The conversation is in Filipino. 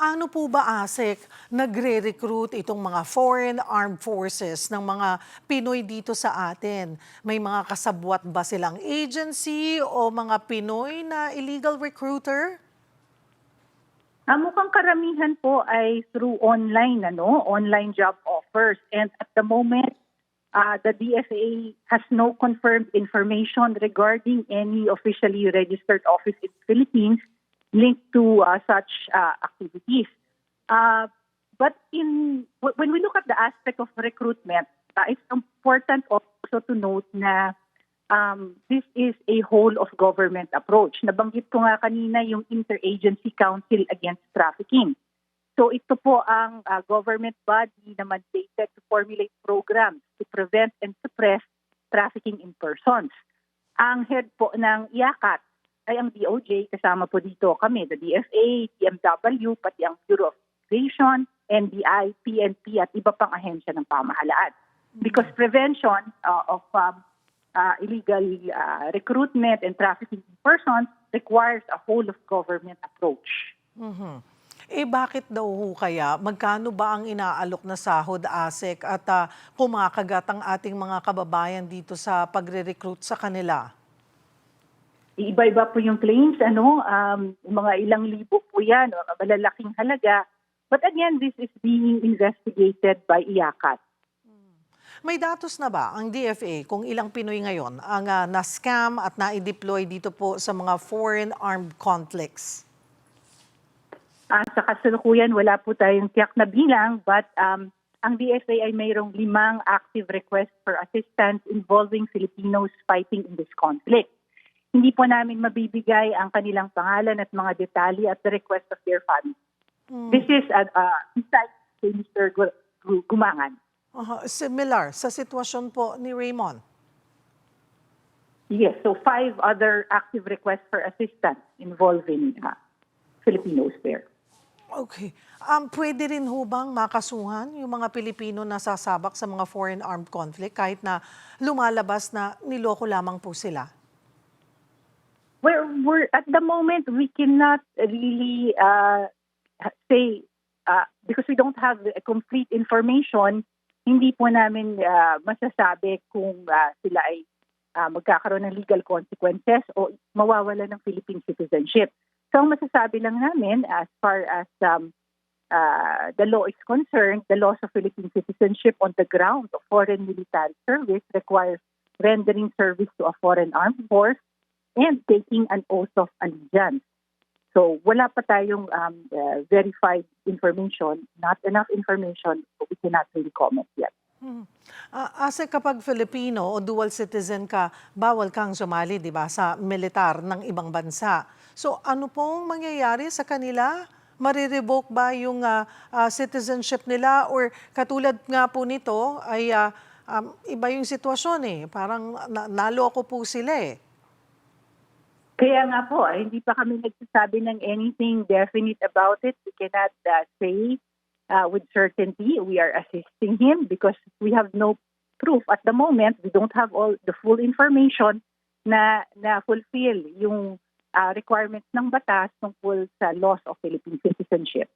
Paano po ba, ASEC, nagre-recruit itong mga foreign armed forces ng mga Pinoy dito sa atin? May mga kasabwat ba silang agency o mga Pinoy na illegal recruiter? Mukhang karamihan po ay through online job offers. And at the moment, the DFA has no confirmed information regarding any officially registered office in the Philippines linked to such activities. But when we look at the aspect of recruitment, it's important also to note na this is a whole of government approach. Nabanggit ko nga kanina yung Interagency Council Against Trafficking. So ito po ang government body na mandated to formulate programs to prevent and suppress trafficking in persons. Ang head po ng IACAT ay ang DOJ, kasama po dito kami, the DFA, TMW, pati ang Bureau of Immigration, NBI, PNP at iba pang ahensya ng pamahalaan. Because prevention of illegal recruitment and trafficking in persons requires a whole of government approach. Bakit daw ho kaya? Magkano ba ang inaalok na sahod, ASEC, at kumakagat ang ating mga kababayan dito sa pagre-recruit sa kanila? Iba-iba po yung claims, mga ilang libo po yan, malalaking halaga. But again, this is being investigated by IACAT. May datos na ba ang DFA kung ilang Pinoy ngayon ang na-scam at na-deploy dito po sa mga foreign armed conflicts? Sa kasalukuyan, wala po tayong tiyak na bilang, but ang DFA ay mayroong 5 active requests for assistance involving Filipinos fighting in this conflict. Hindi po namin mabibigay ang kanilang pangalan at mga detalye at the request of their family. This is insight kay Mr. Gumangan. Similar sa sitwasyon po ni Raymond. Yes, so 5 other active requests for assistance involving Filipinos there. Okay. Pwede rin ho bang makasuhan yung mga Pilipino na sasabak sa mga foreign armed conflict kahit na lumalabas na niloko lamang po sila? We're at the moment, we cannot really say, because we don't have complete information, hindi po namin masasabi kung sila ay magkakaroon ng legal consequences o mawawala ng Philippine citizenship. So ang masasabi lang namin as far as the law is concerned, the loss of Philippine citizenship on the ground of foreign military service requires rendering service to a foreign armed force and taking an oath of allegiance. So wala pa tayong verified information, not enough information, so we cannot really comment yet. ASEC, kapag Filipino o dual citizen ka, bawal kang sumali, di ba, sa militar ng ibang bansa. So ano pong mangyayari sa kanila? Marirevoke ba yung citizenship nila? Or katulad nga po nito ay iba yung sitwasyon Parang naloko po sila Kaya nga po, hindi pa kami nagsasabi ng anything definite about it. We cannot say with certainty we are assisting him because we have no proof at the moment. We don't have all the full information na fulfill yung requirements ng batas tungkol sa loss of Philippine citizenship.